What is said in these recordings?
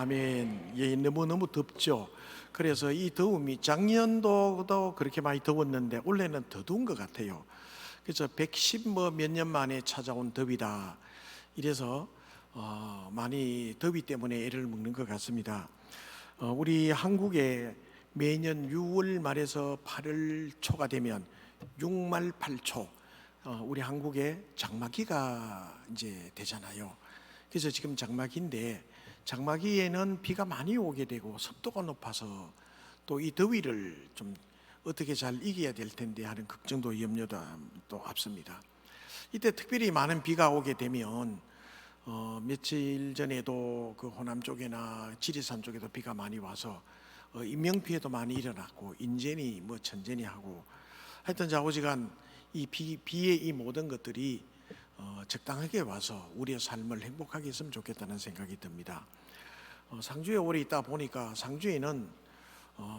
아멘. 예, 너무너무 덥죠. 그래서 이 더움이 작년도도 그렇게 많이 더웠는데 올해는 더 더운 것 같아요. 그래서 110 몇 년 만에 찾아온 더위다. 이래서 많이 더위 때문에 애를 먹는 것 같습니다. 우리 한국에 매년 6월 말에서 8월 초가 되면 6말 8초, 우리 한국에 장마기가 이제 되잖아요. 그래서 지금 장마기인데 장마기에는 비가 많이 오게 되고 습도가 높아서 또 이 더위를 좀 어떻게 잘 이겨야 될 텐데 하는 걱정도 염려도 또 앞섭니다. 이때 특별히 많은 비가 오게 되면 며칠 전에도 그 호남 쪽이나 지리산 쪽에도 비가 많이 와서 인명 피해도 많이 일어났고 인재니 뭐 천재니 하고 하여튼 좌우지간 이 비의 이 모든 것들이 적당하게 와서 우리의 삶을 행복하게 했으면 좋겠다는 생각이 듭니다. 상주에 오래 있다 보니까 상주에는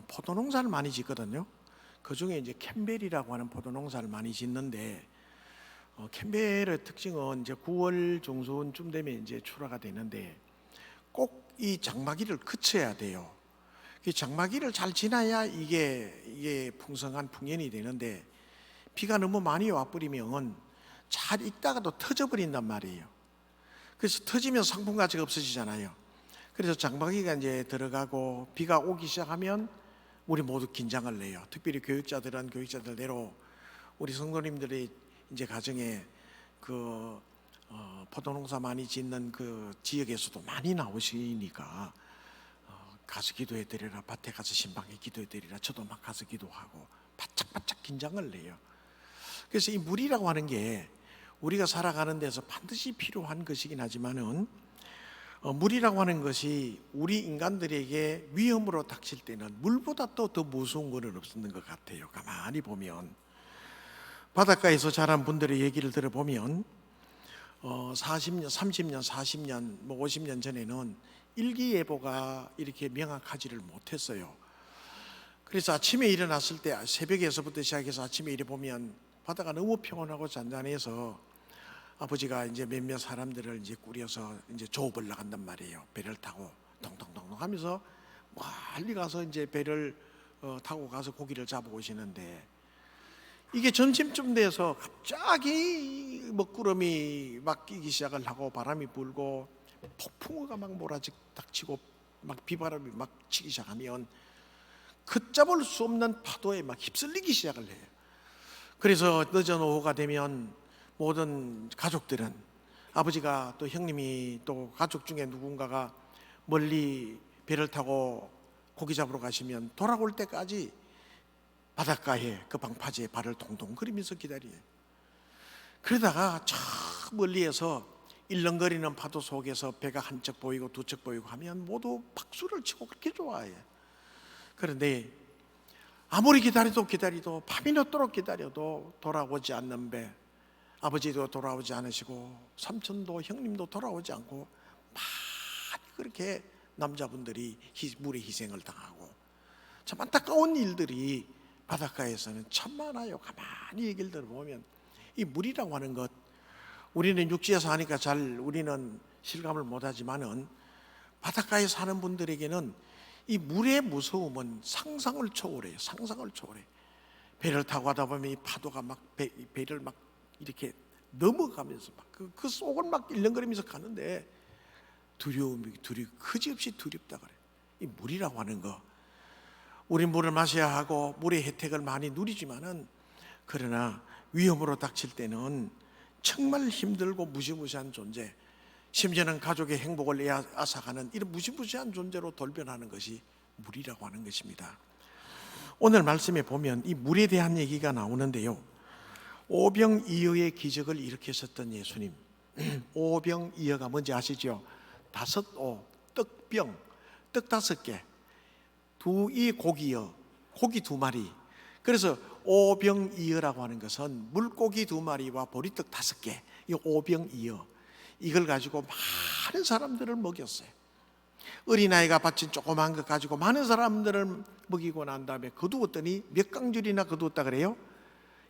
포도 농사를 많이 짓거든요. 그 중에 이제 캠벨이라고 하는 포도 농사를 많이 짓는데 캠벨의 특징은 이제 9월 중순쯤 되면 이제 출하가 되는데 꼭 이 장마기를 그쳐야 돼요. 이 장마기를 잘 지나야 이게 풍성한 풍년이 되는데 비가 너무 많이 와버리면 잘 익다가도 터져버린단 말이에요. 그래서 터지면 상품 가치가 없어지잖아요. 그래서 장마기가 이제 들어가고 비가 오기 시작하면 우리 모두 긴장을 내요. 특별히 교육자들은 교육자들대로 우리 성도님들이 이제 가정에 그 포도농사 많이 짓는 그 지역에서도 많이 나오시니까 가서 기도해 드리라, 밭에 가서 신방에 기도해 드리라, 저도 막 가서 기도하고 바짝바짝 긴장을 내요. 그래서 이 물이라고 하는 게 우리가 살아가는 데서 반드시 필요한 것이긴 하지만은 물이라고 하는 것이 우리 인간들에게 위험으로 닥칠 때는 물보다 또 더 무서운 것은 없는 것 같아요. 가만히 보면 바닷가에서 자란 분들의 얘기를 들어보면 40년, 30년, 40년, 뭐 50년 전에는 일기예보가 이렇게 명확하지를 못했어요. 그래서 아침에 일어났을 때 새벽에서부터 시작해서 아침에 일어 보면 바다가 너무 평온하고 잔잔해서 아버지가 이제 몇몇 사람들을 이제 꾸려서 이제 조업을 나간단 말이에요. 배를 타고 동동동동 하면서 멀리 가서 이제 배를 타고 가서 고기를 잡아오시는데 이게 점심쯤 돼서 갑자기 먹구름이 막 끼기 시작을 하고 바람이 불고 폭풍우가 막 몰아닥치고 막 비바람이 막 치기 시작하면 걷잡을 수 없는 파도에 막 휩쓸리기 시작을 해요. 그래서 늦은 오후가 되면 모든 가족들은 아버지가 또 형님이 또 가족 중에 누군가가 멀리 배를 타고 고기 잡으러 가시면 돌아올 때까지 바닷가에 그 방파제에 발을 동동거리면서 기다려요. 그러다가 저 멀리에서 일렁거리는 파도 속에서 배가 한 척 보이고 두 척 보이고 하면 모두 박수를 치고 그렇게 좋아해요. 그런데 아무리 기다려도 밤이 늦도록 기다려도 돌아오지 않는 배, 아버지도 돌아오지 않으시고 삼촌도 형님도 돌아오지 않고 많이 그렇게 남자분들이 물에 희생을 당하고 참 안타까운 일들이 바닷가에서는 참 많아요. 가만히 얘기를 들어보면 이 물이라고 하는 것, 우리는 육지에서 하니까 잘 우리는 실감을 못하지만은 바닷가에 사는 분들에게는 이 물의 무서움은 상상을 초월해요. 상상을 초월해. 배를 타고 가다 보면 이 파도가 막 배를 막 이렇게 넘어가면서 막 그 속을 막 일렁거리면서 가는데 두려움이 그지없이 두렵다 그래. 이 물이라고 하는 거, 우리 물을 마셔야 하고 물의 혜택을 많이 누리지만은 그러나 위험으로 닥칠 때는 정말 힘들고 무시무시한 존재, 심지어는 가족의 행복을 앗아가는 이런 무시무시한 존재로 돌변하는 것이 물이라고 하는 것입니다. 오늘 말씀에 보면 이 물에 대한 얘기가 나오는데요, 오병이어의 기적을 일으키셨던 예수님, 오병이어가 뭔지 아시죠? 5오, 떡병, 떡 5개, 두이 고기여, 고기 2마리. 그래서 오병이어라고 하는 것은 물고기 2마리와 보리떡 5개, 이 오병이어, 이걸 가지고 많은 사람들을 먹였어요. 어린아이가 바친 조그만 것 가지고 많은 사람들을 먹이고 난 다음에 거두었더니 몇 강줄이나 거두었다 그래요?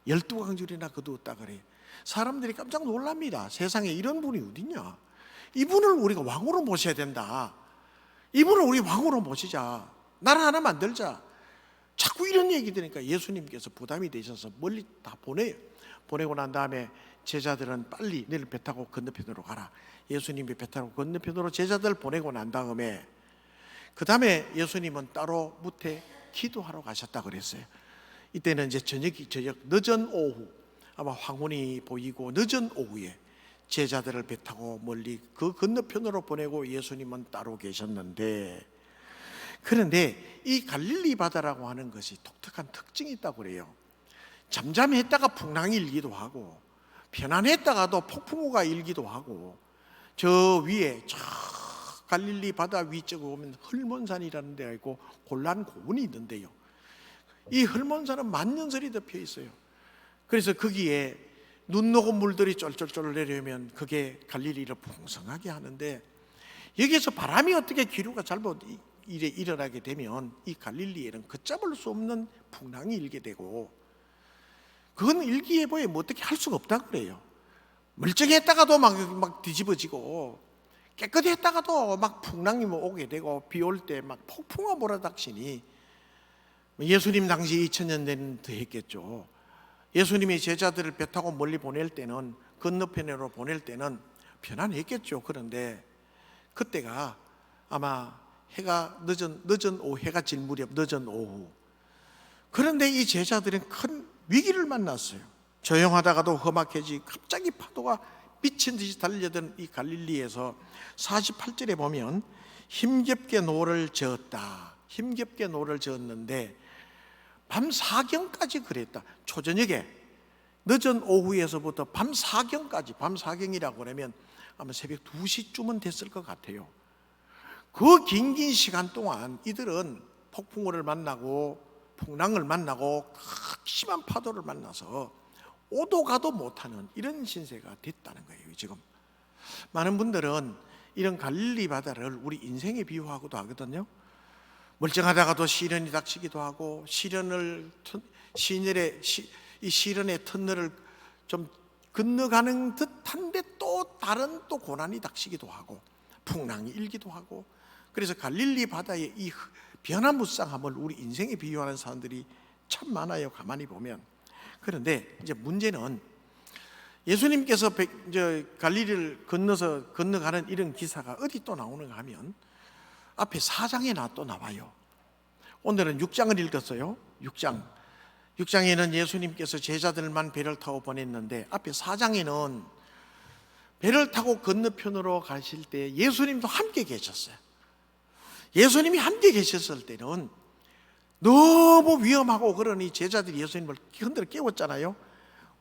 12강줄이나 거두었다 그래요. 사람들이 깜짝 놀랍니다. 세상에 이런 분이 어딨냐, 이분을 우리가 왕으로 모셔야 된다. 이분을 우리 왕으로 모시자, 나라 하나 만들자. 자꾸 이런 얘기 들으니까 예수님께서 부담이 되셔서 멀리 다 보내요. 보내고 난 다음에 제자들은 빨리 너희들 배 타고 건너편으로 가라. 예수님이 배 타고 건너편으로 제자들 보내고 난 다음에 그 다음에 예수님은 따로 무태 기도하러 가셨다 그랬어요. 이때는 이제 저녁 늦은 오후, 아마 황혼이 보이고 늦은 오후에 제자들을 배 타고 멀리 그 건너편으로 보내고 예수님은 따로 계셨는데, 그런데 이 갈릴리 바다라고 하는 것이 독특한 특징이 있다고 그래요. 잠잠했다가 풍랑이 일기도 하고, 편안했다가도 폭풍우가 일기도 하고, 저 위에 저 갈릴리 바다 위쪽에 보면 헐몬산이라는 데가 있고 골란 고원이 있는데요, 이 헐몬산은 만년설이 덮여 있어요. 그래서 거기에 눈 녹은 물들이 쫄쫄쫄 내려오면 그게 갈릴리를 풍성하게 하는데, 여기에서 바람이 어떻게 기류가 잘못 일어나게 되면 이 갈릴리에는 걷잡을 수 없는 풍랑이 일게 되고, 그건 일기예보에 뭐 어떻게 할 수가 없다고 그래요. 멀쩡했다가도 막 뒤집어지고, 깨끗했다가도 막 풍랑이 오게 되고, 비 올 때 막 폭풍과 몰아닥치니 예수님 당시 2000년 된 더 했겠죠. 예수님이 제자들을 배 타고 멀리 보낼 때는, 건너편으로 보낼 때는 편안했겠죠. 그런데 그때가 아마 해가 늦은 오후, 해가 질 무렵 늦은 오후. 그런데 이 제자들은 큰 위기를 만났어요. 조용하다가도 험악해지 갑자기 파도가 미친 듯이 달려든 이 갈릴리에서 48절에 보면 힘겹게 노를 저었다. 힘겹게 노를 저었는데 밤 사경까지 그랬다. 초저녁에 늦은 오후에서부터 밤 사경까지, 밤 사경이라고 그러면 아마 새벽 2시쯤은 됐을 것 같아요. 그 긴 시간 동안 이들은 폭풍우를 만나고 풍랑을 만나고 심한 파도를 만나서 오도 가도 못하는 이런 신세가 됐다는 거예요. 지금 많은 분들은 이런 갈릴리 바다를 우리 인생에 비유하고도 하거든요. 멀쩡하다가도 시련이 닥치기도 하고, 이 시련의 터널을 좀 건너가는 듯한데 또 다른 또 고난이 닥치기도 하고, 풍랑이 일기도 하고. 그래서 갈릴리 바다의 이 변화무쌍함을 우리 인생에 비유하는 사람들이 참 많아요, 가만히 보면. 그런데 이제 문제는 예수님께서 갈릴리를 건너가는 이런 기사가 어디 또 나오는가 하면 앞에 4장에 또 나와요. 오늘은 6장을 읽었어요. 6장에는 예수님께서 제자들만 배를 타고 보냈는데, 앞에 4장에는 배를 타고 건너편으로 가실 때 예수님도 함께 계셨어요. 예수님이 함께 계셨을 때는 너무 위험하고 그러니 제자들이 예수님을 흔들어 깨웠잖아요.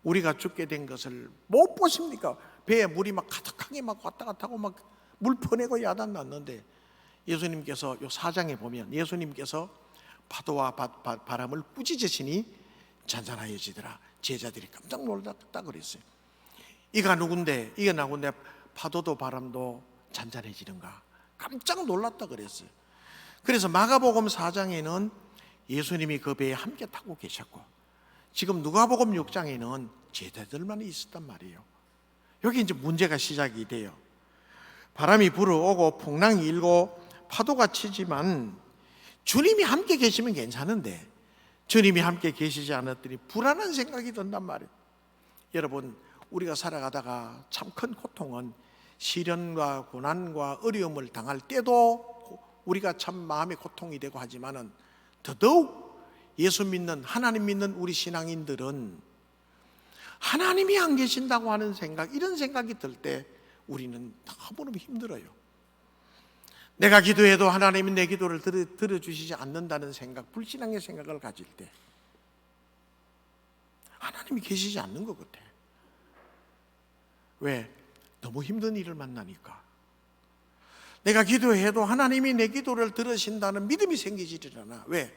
우리가 죽게 된 것을 못 보십니까? 배에 물이 막 가득하게 막 왔다 갔다 하고 막 물 퍼내고 야단 났는데, 예수님께서 요 4장에 보면 예수님께서 파도와 바람을 꾸짖으시니 잔잔하여지더라. 제자들이 깜짝 놀랐다 그랬어요. 이가 누군데, 이게 나군데 파도도 바람도 잔잔해지는가? 깜짝 놀랐다 그랬어요. 그래서 마가복음 4장에는 예수님이 그 배에 함께 타고 계셨고, 지금 누가복음 6장에는 제자들만 있었단 말이에요. 여기 이제 문제가 시작이 돼요. 바람이 불어오고 풍랑이 일고 파도가 치지만 주님이 함께 계시면 괜찮은데, 주님이 함께 계시지 않았더니 불안한 생각이 든단 말이에요. 여러분, 우리가 살아가다가 참 큰 고통은 시련과 고난과 어려움을 당할 때도 우리가 참 마음의 고통이 되고 하지만은, 더더욱 예수 믿는, 하나님 믿는 우리 신앙인들은 하나님이 안 계신다고 하는 생각, 이런 생각이 들 때 우리는 너무너무 힘들어요. 내가 기도해도 하나님이 내 기도를 들어주시지 않는다는 생각, 불신앙의 생각을 가질 때 하나님이 계시지 않는 것 같아. 왜? 너무 힘든 일을 만나니까. 내가 기도해도 하나님이 내 기도를 들으신다는 믿음이 생기지 않아. 왜?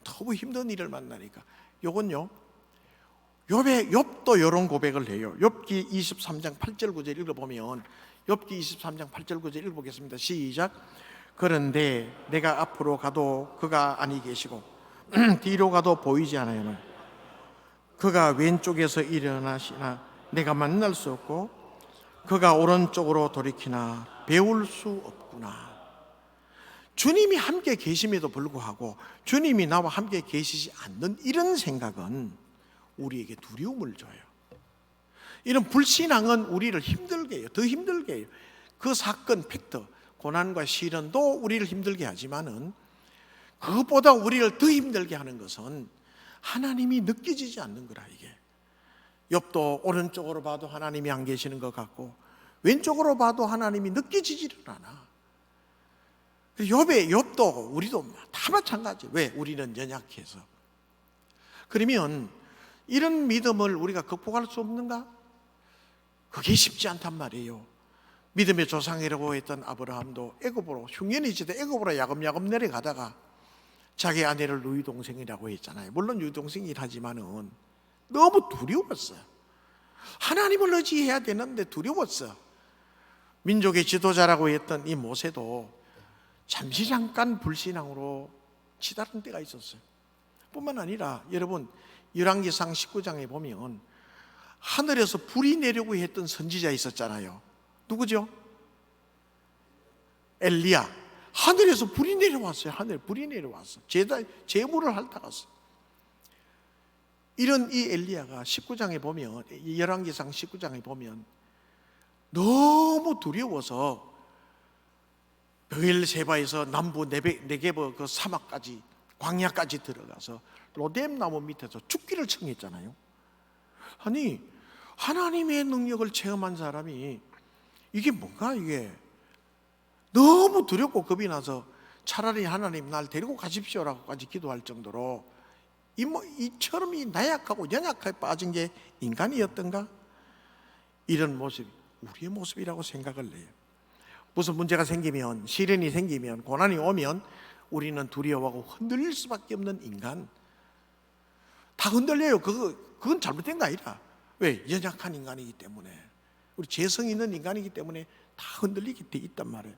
너무 힘든 일을 만나니까. 요건요, 욥도 이런 고백을 해요. 욥기 23장 8절 9절 읽어보면, 욥기 23장 8절 9절 읽어보겠습니다. 시작. 그런데 내가 앞으로 가도 그가 아니 계시고 뒤로 가도 보이지 않아요. 그가 왼쪽에서 일어나시나 내가 만날 수 없고 그가 오른쪽으로 돌이키나 배울 수 없구나. 주님이 함께 계심에도 불구하고 주님이 나와 함께 계시지 않는 이런 생각은 우리에게 두려움을 줘요. 이런 불신앙은 우리를 힘들게 해요. 더 힘들게 해요. 그 사건, 팩트, 고난과 시련도 우리를 힘들게 하지만은 그것보다 우리를 더 힘들게 하는 것은 하나님이 느껴지지 않는 거라. 이게 욥도 오른쪽으로 봐도 하나님이 안 계시는 것 같고 왼쪽으로 봐도 하나님이 느껴지지를 않아. 욥도 우리도 다 마찬가지. 왜? 우리는 연약해서. 그러면 이런 믿음을 우리가 극복할 수 없는가? 그게 쉽지 않단 말이에요. 믿음의 조상이라고 했던 아브라함도 애굽으로 흉년이 지대 애굽으로 야금야금 내려가다가 자기 아내를 누이 동생이라고 했잖아요. 물론 누이 동생이라지만은 너무 두려웠어요. 하나님을 의지해야 되는데 두려웠어. 민족의 지도자라고 했던 이 모세도 잠시 잠깐 불신앙으로 치달은 때가 있었어요. 뿐만 아니라 여러분 열왕기상 19장에 보면 하늘에서 불이 내려고 했던 선지자 있었잖아요. 누구죠? 엘리야. 하늘에서 불이 내려왔어요. 하늘에 불이 내려왔어. 제물을 핥아갔어. 이런 이 엘리야가 19장에 보면, 열왕기상 19장에 보면 너무 두려워서 베엘세바에서 남부 네게버 그 사막까지, 광야까지 들어가서 로뎀 나무 밑에서 죽기를 청했잖아요. 아니 하나님의 능력을 체험한 사람이 이게 뭔가 이게 너무 두렵고 겁이 나서 차라리 하나님 날 데리고 가십시오라고까지 기도할 정도로 이처럼 이 나약하고 연약하게 빠진 게 인간이었던가? 이런 모습이 우리의 모습이라고 생각을 해요. 무슨 문제가 생기면, 시련이 생기면, 고난이 오면 우리는 두려워하고 흔들릴 수밖에 없는 인간. 다 흔들려요. 그건 잘못된 거 아니라. 왜? 연약한 인간이기 때문에, 우리 재성 있는 인간이기 때문에 다 흔들리게 돼 있단 말이에요.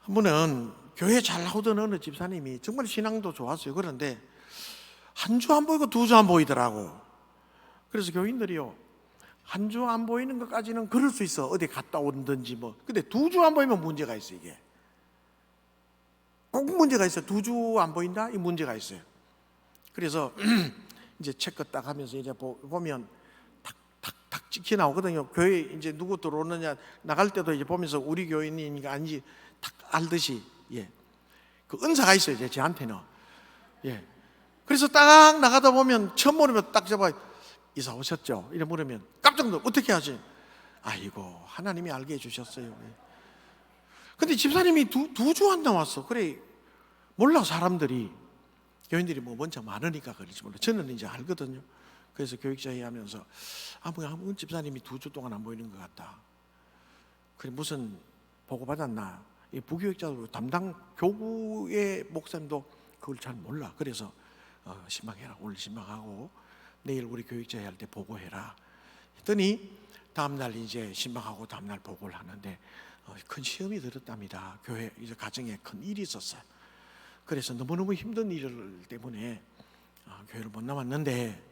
한 번은 교회 잘 나오던 어느 집사님이 정말 신앙도 좋았어요. 그런데 한 주 안 보이고 두 주 안 보이더라고. 그래서 교인들이요, 한 주 안 보이는 것까지는 그럴 수 있어. 어디 갔다 온든지 뭐. 근데 두 주 안 보이면 문제가 있어. 이게 꼭 문제가 있어. 두 주 안 보인다? 이 문제가 있어요. 그래서 이제 체크 딱 하면서 이제 보면 탁탁탁 찍혀 나오거든요. 교회 이제 누구 들어오느냐 나갈 때도 이제 보면서 우리 교인이니까 아닌지 탁 알듯이, 예, 그 은사가 있어요. 이제 저한테는, 예. 그래서 딱 나가다 보면 처음 모르면 딱 잡아, 이사 오셨죠? 이래 물으면 깜짝 놀라. 어떻게 하지? 아이고 하나님이 알게 해주셨어요. 근데 집사님이 두 주 안 나왔어. 그래 몰라. 사람들이, 교인들이 뭐 먼저 많으니까 그럴지 몰라. 저는 이제 알거든요. 그래서 교육자회 하면서 뭐 집사님이 두 주 동안 안 보이는 것 같다. 그래 무슨 보고 받았나? 이 부교육자로 담당 교구의 목사님도 그걸 잘 몰라. 그래서 신방해라. 오늘 신방하고 내일 우리 교육자회 할 때 보고해라 했더니 다음날 이제 신방하고 다음날 보고를 하는데 큰 시험이 들었답니다. 교회 이제 가정에 큰 일이 있었어요. 그래서 너무너무 힘든 일 때문에 교회를 못 나왔는데,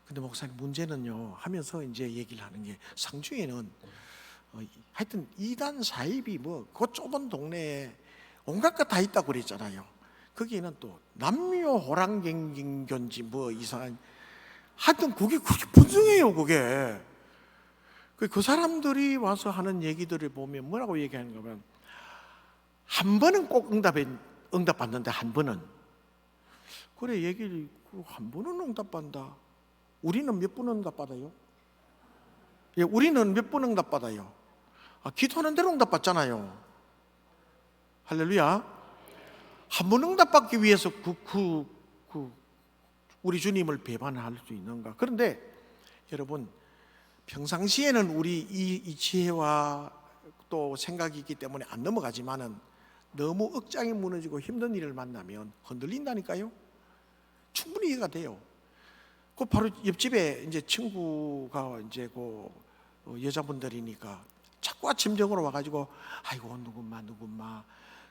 근데 목사님 문제는요 하면서 이제 얘기를 하는 게, 상주에는 하여튼 이단 사입이 뭐 그 좁은 동네에 온갖 것 다 있다고 그랬잖아요. 거기에는 또 남녀 호랑갱긴견지 뭐 이상한, 하여튼 그게 그렇게 분명해요. 그게 그 사람들이 와서 하는 얘기들을 보면 뭐라고 얘기하는가 하면, 한 번은 꼭 응답받는데 한 번은, 그래 얘기를 한 번은 응답받는다. 우리는 몇 번 응답받아요? 예, 우리는 몇 번 응답받아요? 기도하는 대로 응답받잖아요. 할렐루야. 한 번 응답받기 위해서 우리 주님을 배반할 수 있는가? 그런데 여러분, 평상시에는 우리 이 지혜와 또 생각이 있기 때문에 안 넘어가지만은 너무 억장이 무너지고 힘든 일을 만나면 흔들린다니까요. 충분히 이해가 돼요. 그 바로 옆집에 이제 친구가 이제 그 여자분들이니까 자꾸 아침적으로 와가지고 아이고 누구마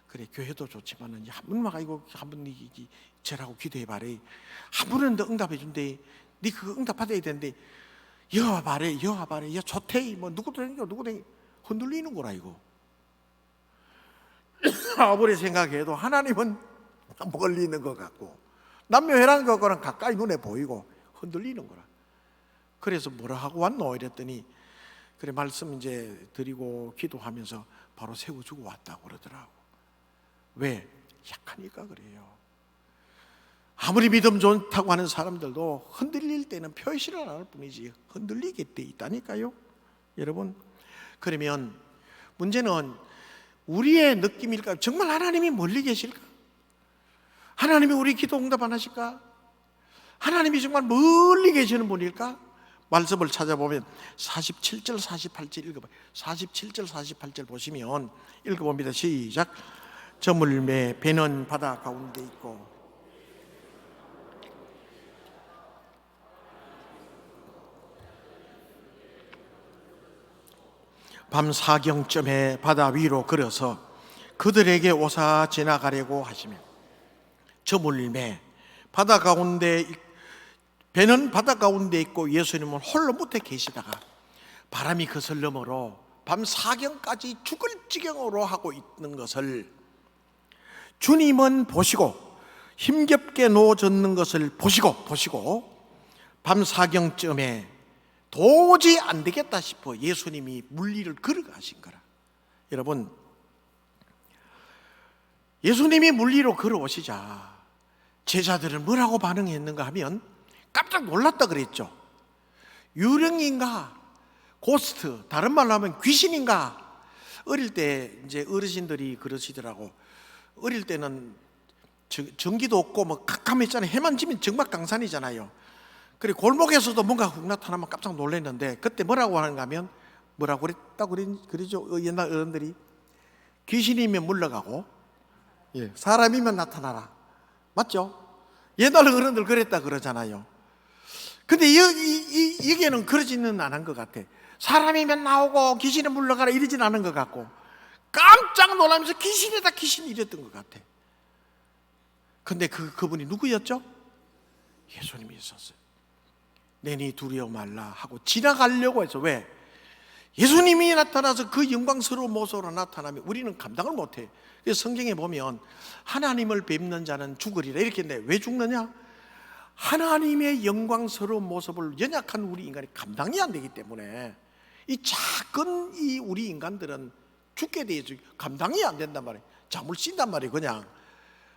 그래 교회도 좋지만은 한 번만 아이고 한번 저라고 기도해 봐래. 한 번은 더 응답해 준대. 네 그거 응답받아야 되는데 여와 봐래 여 좋대 뭐 누구도 흔들리는 거라 이거. 아무리 생각해도 하나님은 멀리 있는 것 같고 남묘해라는 것과는 가까이 눈에 보이고 흔들리는 거라. 그래서 뭐라 하고 왔노 이랬더니 그래 말씀 이제 드리고 기도하면서 바로 세워주고 왔다고 그러더라고. 왜? 약하니까 그래요. 아무리 믿음 좋다고 하는 사람들도 흔들릴 때는 표시를 안 할 뿐이지 흔들리게 돼 있다니까요. 여러분, 그러면 문제는 우리의 느낌일까? 정말 하나님이 멀리 계실까? 하나님이 우리 기도 응답 안 하실까? 하나님이 정말 멀리 계시는 분일까? 말씀을 찾아보면 47절 48절 읽어봐요. 47절 48절 보시면 읽어봅니다. 시작. 저물매 배는 바다 가운데 있고 밤 사경쯤에 바다 위로 걸어서 그들에게 오사 지나가려고 하시며 저물매 바다 가운데 배는 바다 가운데 있고 예수님은 홀로 못해 계시다가 바람이 그슬 너머로 밤 사경까지 죽을 지경으로 하고 있는 것을 주님은 보시고 힘겹게 누워졌는 것을 보시고 밤 사경쯤에 도저히 안 되겠다 싶어 예수님이 물리를 걸어가신 거라. 여러분, 예수님이 물리로 걸어오시자 제자들은 뭐라고 반응했는가 하면 깜짝 놀랐다 그랬죠. 유령인가? 고스트, 다른 말로 하면 귀신인가? 어릴 때 이제 어르신들이 그러시더라고. 어릴 때는 전기도 없고 뭐 깜깜했잖아요. 해만 지면 정막강산이잖아요. 그래 골목에서도 뭔가 훅 나타나면 깜짝 놀랐는데 그때 뭐라고 하는가 하면 뭐라고 그랬다고 그러죠. 옛날 어른들이 귀신이면 물러가고 사람이면 나타나라. 맞죠? 옛날 어른들 그랬다 그러잖아요. 근데 여기에는 그러지는 않은 것 같아. 사람이면 나오고 귀신은 물러가라 이러진 않은 것 같고 깜짝 놀라면서 귀신이다 귀신 이랬던 것 같아. 근데 그분이 누구였죠? 예수님이 있었어요. 내니 두려워 말라 하고 지나가려고 해서. 왜? 예수님이 나타나서 그 영광스러운 모습으로 나타나면 우리는 감당을 못해. 그래서 성경에 보면 하나님을 뵙는 자는 죽으리라 이렇게 했는데 왜 죽느냐? 하나님의 영광스러운 모습을 연약한 우리 인간이 감당이 안 되기 때문에 이 작은 이 우리 인간들은 죽게 되죠. 감당이 안 된단 말이에요. 잠을 쉰단 말이에요. 그냥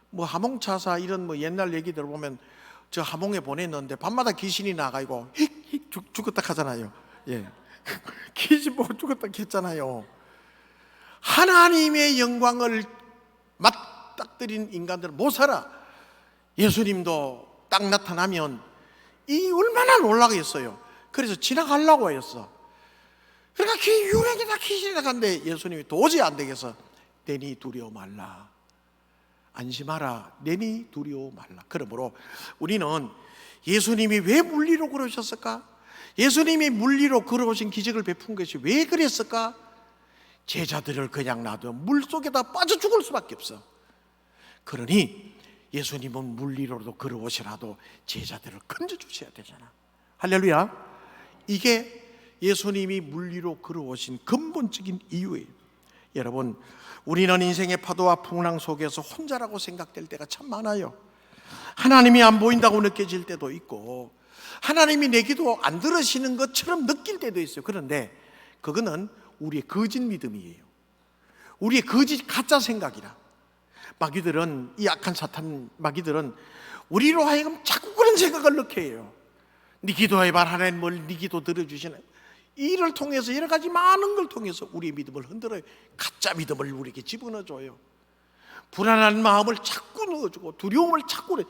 뭐 하몽차사 이런 뭐 옛날 얘기 들어보면 저 하몽에 보냈는데 밤마다 귀신이 나가고 죽었다 하잖아요. 예, 귀신 보고 죽었다 했잖아요. 하나님의 영광을 맞닥뜨린 인간들은 못 살아. 예수님도 딱 나타나면 이 얼마나 놀라겠어요. 그래서 지나가려고 했어. 그러니까 유령이다 귀신이다 간데 예수님이 도저히 안 되겠어. 내니 두려워 말라. 안심하라. 내니 두려워 말라. 그러므로 우리는 예수님이 왜 물리로 걸어오셨을까? 예수님이 물리로 걸어오신 기적을 베푼 것이 왜 그랬을까? 제자들을 그냥 놔둬 물속에다 빠져 죽을 수밖에 없어. 그러니 예수님은 물리로도 걸어오시라도 제자들을 건져주셔야 되잖아. 할렐루야. 이게 예수님이 물리로 걸어오신 근본적인 이유예요. 여러분, 우리는 인생의 파도와 풍랑 속에서 혼자라고 생각될 때가 참 많아요. 하나님이 안 보인다고 느껴질 때도 있고 하나님이 내 기도 안 들으시는 것처럼 느낄 때도 있어요. 그런데 그거는 우리의 거짓 믿음이에요. 우리의 거짓 가짜 생각이라. 마귀들은, 이 악한 사탄 마귀들은 우리로 하여금 자꾸 그런 생각을 넣게 해요. 네 기도해봐라, 하나님 네 기도 들어주시나. 이를 통해서 여러 가지 많은 걸 통해서 우리의 믿음을 흔들어요. 가짜 믿음을 우리에게 집어넣어줘요. 불안한 마음을 자꾸 넣어주고 두려움을 자꾸 그래.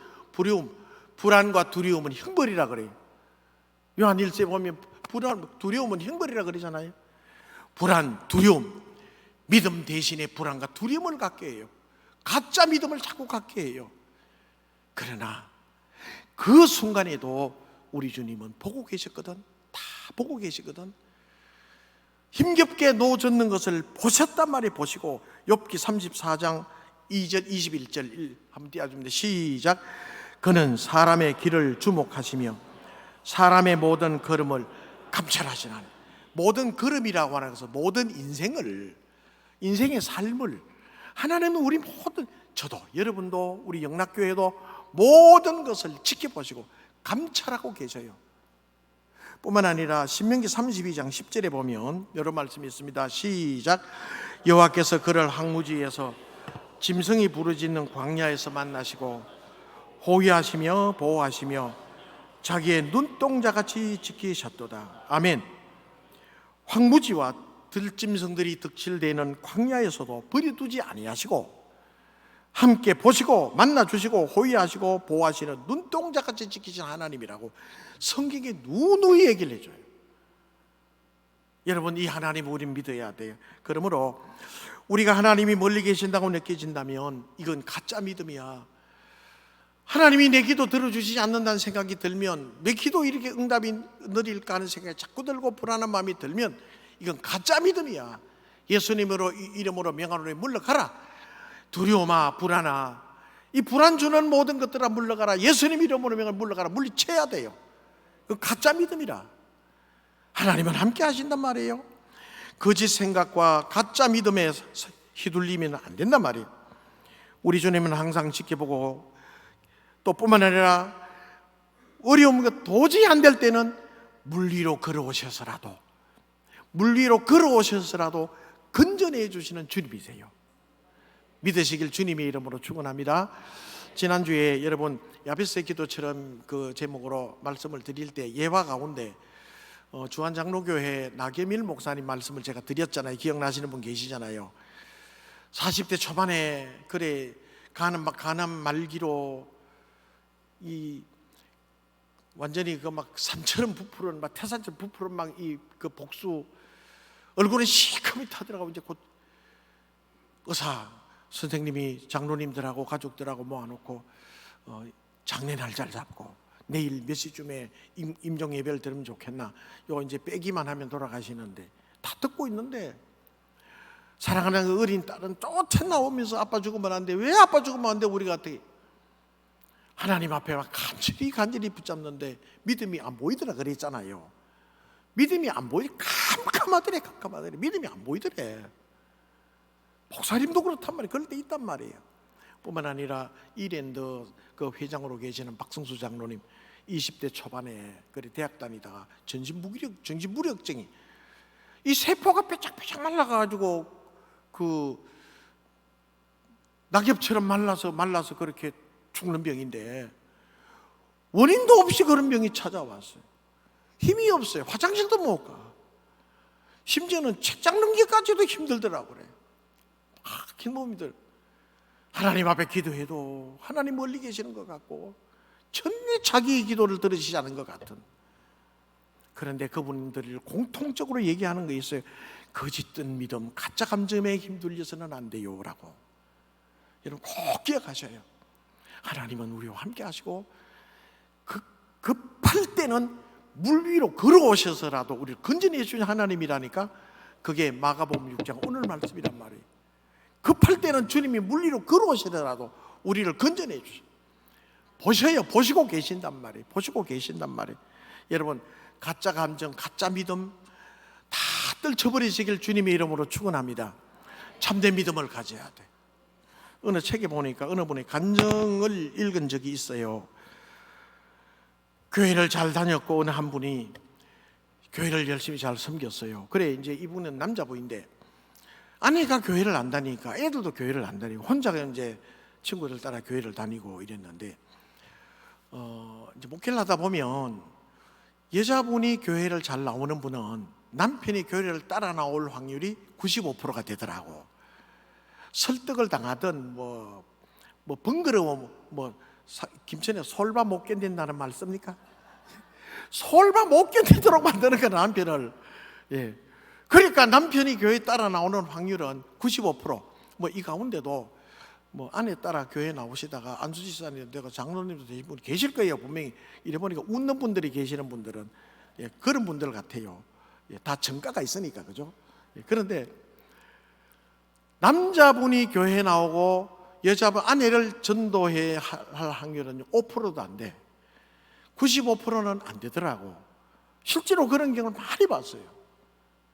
불안과 두려움은 형벌이라 그래요. 요한 1세 보면 두려움은 형벌이라 그러잖아요. 불안, 두려움, 믿음 대신에 불안과 두려움을 갖게 해요. 가짜 믿음을 자꾸 갖게 해요. 그러나 그 순간에도 우리 주님은 보고 계셨거든. 다 보고 계시거든. 힘겹게 놓아졌는 것을 보셨단 말이에요. 보시고 욥기 34장 2절 21절 한번 띄워줍니다. 시작. 그는 사람의 길을 주목하시며 사람의 모든 걸음을 감찰하시나니. 모든 걸음이라고 하는 것은 모든 인생의 삶을 하나님은 우리 모든, 저도 여러분도 우리 영락교회도 모든 것을 지켜보시고 감찰하고 계셔요. 뿐만 아니라 신명기 32장 10절에 보면 여러 말씀이 있습니다. 시작. 여호와께서 그를 항무지에서 짐승이 부르짖는 광야에서 만나시고 호위하시며 보호하시며 자기의 눈동자같이 지키셨도다. 아멘. 황무지와 들짐승들이 득실되는 광야에서도 버려두지 아니하시고 함께 보시고 만나주시고 호위하시고 보호하시는 눈동자같이 지키신 하나님이라고 성경에 누누이 얘기를 해줘요. 여러분, 이 하나님 우리는 믿어야 돼요. 그러므로 우리가 하나님이 멀리 계신다고 느껴진다면 이건 가짜 믿음이야. 하나님이 내 기도 들어주시지 않는다는 생각이 들면, 내 기도 이렇게 응답이 느릴까 하는 생각이 자꾸 들고 불안한 마음이 들면 이건 가짜 믿음이야. 예수님으로 이름으로 명하노니 물러가라. 두려움아 불안아, 이 불안 주는 모든 것들아 물러가라. 예수님 이름으로 명하노니 물러가라. 물리쳐야 돼요. 그 가짜 믿음이라. 하나님은 함께 하신단 말이에요. 거짓 생각과 가짜 믿음에 휘둘리면 안 된단 말이에요. 우리 주님은 항상 지켜보고, 또 뿐만 아니라 어려움이 도저히 안 될 때는 물 위로 걸어오셔서라도 건전해 주시는 주님이세요. 믿으시길 주님의 이름으로 축원합니다. 지난주에 여러분 야베스의 기도처럼 그 제목으로 말씀을 드릴 때 예화 가운데 주한장로교회 나겸일 목사님 말씀을 제가 드렸잖아요. 기억나시는 분 계시잖아요. 40대 초반에 그래 가난 말기로 이 완전히 그 막 산처럼 부풀은, 막 태산처럼 부풀은 막 이 그 복수, 얼굴에 시커멓게 타더라고. 이제 곧 의사 선생님이 장로님들하고 가족들하고 모아놓고 장례 날짜를 잡고 내일 몇 시쯤에 임종 예배를 들으면 좋겠나, 요거 이제 빼기만 하면 돌아가시는데 다 듣고 있는데 사랑하는 그 어린 딸은 쫓아 나오면서 아빠 죽으면 안 돼. 왜 아빠 죽으면 안 돼? 우리가 어떻게 하나님 앞에 막 간절히 붙잡는데 믿음이 안 보이더라 그랬잖아요. 믿음이 안 보이, 깜깜하더래. 믿음이 안 보이더래. 목사님도 그렇단 말이에요. 그럴 때 있단 말이에요. 뿐만 아니라 이랜드 그 회장으로 계시는 박성수 장로님 20대 초반에 그래 대학 다니다가 정신무력증이, 이 세포가 뾰족뾰족 말라가지고 그 낙엽처럼 말라서 그렇게 죽는 병인데 원인도 없이 그런 병이 찾아왔어요. 힘이 없어요. 화장실도 못 가. 심지어는 책장 넘기기까지도 힘들더라고 그래. 긴 몸이들. 하나님 앞에 기도해도 하나님 멀리 계시는 것 같고 전혀 자기의 기도를 들으시지 않은 것 같은. 그런데 그분들을 공통적으로 얘기하는 게 있어요. 거짓된 믿음, 가짜 감정에 힘들려서는 안 돼요 라고. 여러분 꼭 기억하셔요. 하나님은 우리와 함께 하시고 급할 때는 물 위로 걸어오셔서라도 우리를 건져내 주신 하나님이라니까. 그게 마가복음 6장 오늘 말씀이란 말이에요. 급할 때는 주님이 물 위로 걸어오시더라도 우리를 건져내 주셔. 보셔요. 보시고 계신단 말이에요. 여러분 가짜 감정, 가짜 믿음 다 떨쳐버리시길 주님의 이름으로 축원합니다. 참된 믿음을 가져야 돼. 어느 책에 보니까 어느 분의 간증을 읽은 적이 있어요. 교회를 잘 다녔고 어느 한 분이 교회를 열심히 잘 섬겼어요. 그래 이제 이분은 남자분인데 아내가 교회를 안 다니니까 애들도 교회를 안 다니고 혼자 이제 친구들 따라 교회를 다니고 이랬는데 이제 목회를 하다 보면 여자분이 교회를 잘 나오는 분은 남편이 교회를 따라 나올 확률이 95%가 되더라고. 설득을 당하든 뭐 번거로워 김천에 솔바 못 견딘다는 말 씁니까? 솔바 못 견디도록 만드는 거 남편을. 예. 그러니까 남편이 교회 따라 나오는 확률은 95%. 이 가운데도 아내 따라 교회 나오시다가 안수지사님 되고 장로님도 되신 분 계실 거예요. 분명히 이래 보니까 웃는 분들이 계시는 분들은 그런 분들 같아요. 다 정가가 있으니까, 그죠? 그런데 남자분이 교회 나오고 여자분 아내를 전도해야 할 확률은 5%도 안 돼. 95%는 안 되더라고. 실제로 그런 경우를 많이 봤어요.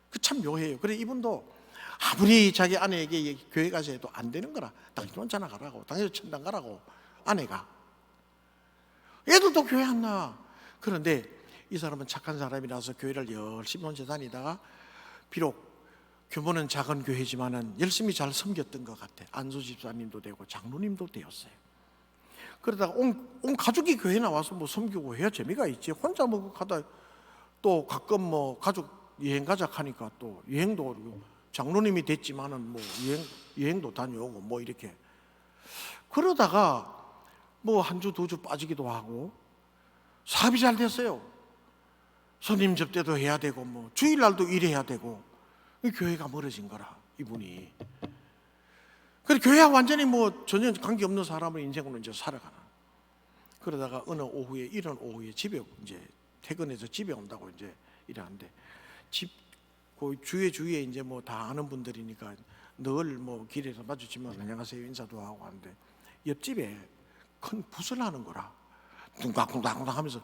그 참 묘해요. 그래 이분도 아무리 자기 아내에게 교회 가서 해도 안 되는 거라. 당신 혼자 나가라고, 당신 천당 가라고. 아내가. 애들도 교회 안 나와. 그런데 이 사람은 착한 사람이라서 교회를 열심히 혼자 다니다가 비록 규모는 작은 교회지만은 열심히 잘 섬겼던 것 같아. 안수 집사님도 되고 장로님도 되었어요. 그러다가 온 가족이 교회 나와서 뭐 섬기고 해야 재미가 있지. 혼자 뭐 가다 또 가끔 뭐 가족 여행 가자 하니까 또 여행도 장로님이 됐지만은 뭐 여행도 다녀오고 뭐 이렇게. 그러다가 뭐 한 주 두 주 빠지기도 하고 사업이 잘 됐어요. 손님 접대도 해야 되고 뭐 주일날도 일해야 되고 교회가 멀어진 거라 이분이. 그래 교회와 완전히 뭐 전혀 관계 없는 사람의 인생으로 이제 살아가는. 그러다가 어느 오후에 이른 오후에 집에 이제 퇴근해서 집에 온다고 이제 이러는데 그 주위에 이제 뭐 다 아는 분들이니까 늘 뭐 길에서 마주치면 안녕하세요 인사도 하고 하는데 옆집에 큰 굿을 하는 거라. 둥각둥각둥각 하면서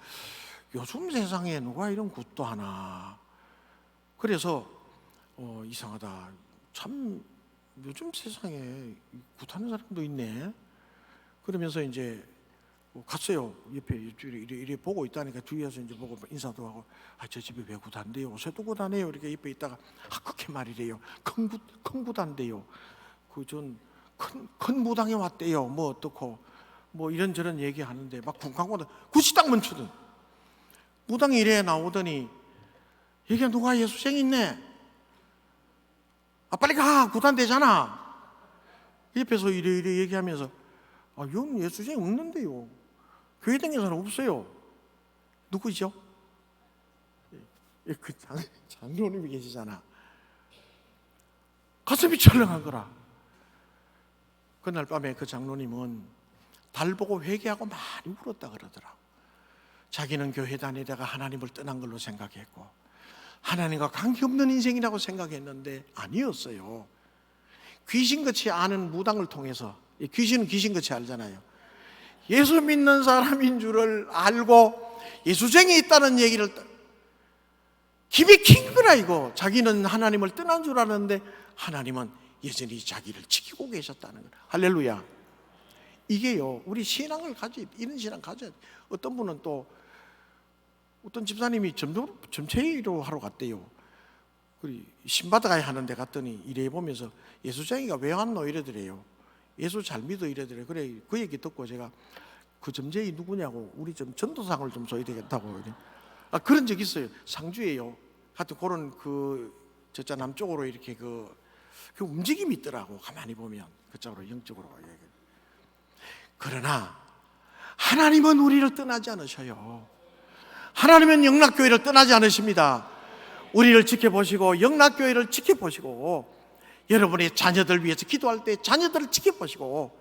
요즘 세상에 누가 이런 굿도 하나. 그래서 이상하다. 참 요즘 세상에 굿하는 사람도 있네. 그러면서 이제 갔어요. 옆에 이래 보고 있다니까 주위에서 이제 보고 인사도 하고 저 집에 왜 굿한데요? 새도 굿하네요. 이렇게 옆에 있다가 그렇게 말이래요. 큰 굿한데요. 큰 무당에 왔대요. 뭐 어떻고 뭐 이런저런 얘기하는데 막 쿵쾅거리다 굿이 딱 멈추든 무당이 이래 나오더니 여기 누가 예수쟁이 있네. 빨리 가 굿한 되잖아. 옆에서 이래 얘기하면서 영 예수쟁이 없는데요. 교회 다니는 사람 없어요. 누구죠? 그 장로님이 계시잖아. 가슴이 철렁한 거라. 그날 밤에 그 장로님은 달 보고 회개하고 많이 울었다 그러더라고. 자기는 교회 다니다가 하나님을 떠난 걸로 생각했고 하나님과 관계없는 인생이라고 생각했는데 아니었어요. 귀신같이 아는 무당을 통해서, 귀신은 귀신같이 알잖아요. 예수 믿는 사람인 줄을 알고 예수쟁이 있다는 얘기를 기비 킨 거라 이거. 자기는 하나님을 떠난 줄 아는데 하나님은 여전히 자기를 지키고 계셨다는 거예요. 할렐루야. 이게요, 우리 신앙을 이런 신앙 가져야 돼. 어떤 분은 또 어떤 집사님이 점체의로 하러 갔대요. 신받아가야 하는데 갔더니 이래 보면서 예수쟁이가 왜 왔노 이러더래요. 예수 잘 믿어 이러더래요. 그래 그 얘기 듣고 제가 그 점쟁이 누구냐고 우리 좀 전도상을 좀 줘야 되겠다고. 그런 적 있어요. 상주에요. 하여튼 그런 저자 남쪽으로 이렇게 그 움직임이 있더라고. 가만히 보면 그쪽으로 영적으로. 그러나 하나님은 우리를 떠나지 않으셔요. 하나님은 영락교회를 떠나지 않으십니다. 우리를 지켜보시고 영락교회를 지켜보시고 여러분의 자녀들 위해서 기도할 때 자녀들을 지켜보시고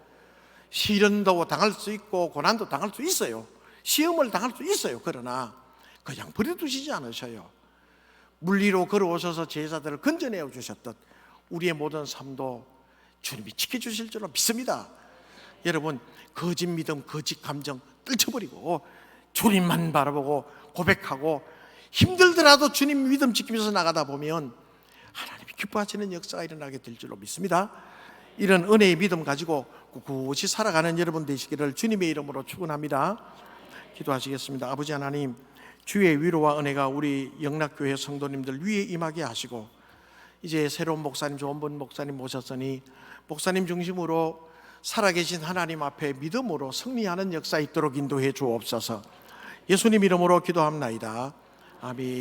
시련도 당할 수 있고 고난도 당할 수 있어요. 시험을 당할 수 있어요. 그러나 그냥 버려두시지 않으셔요. 물리로 걸어오셔서 제자들을 건져내어 주셨듯 우리의 모든 삶도 주님이 지켜주실 줄로 믿습니다. 여러분 거짓 믿음, 거짓 감정 떨쳐버리고 주님만 바라보고 고백하고 힘들더라도 주님 믿음 지키면서 나가다 보면 하나님이 기뻐하시는 역사가 일어나게 될 줄로 믿습니다. 이런 은혜의 믿음 가지고 꿋꿋이 살아가는 여러분 되시기를 주님의 이름으로 축원합니다. 기도하시겠습니다. 아버지 하나님, 주의 위로와 은혜가 우리 영락교회 성도님들 위에 임하게 하시고 이제 새로운 목사님, 좋은 분 목사님 모셨으니 목사님 중심으로 살아계신 하나님 앞에 믿음으로 승리하는 역사 있도록 인도해 주옵소서. 예수님 이름으로 기도합나이다. 아멘.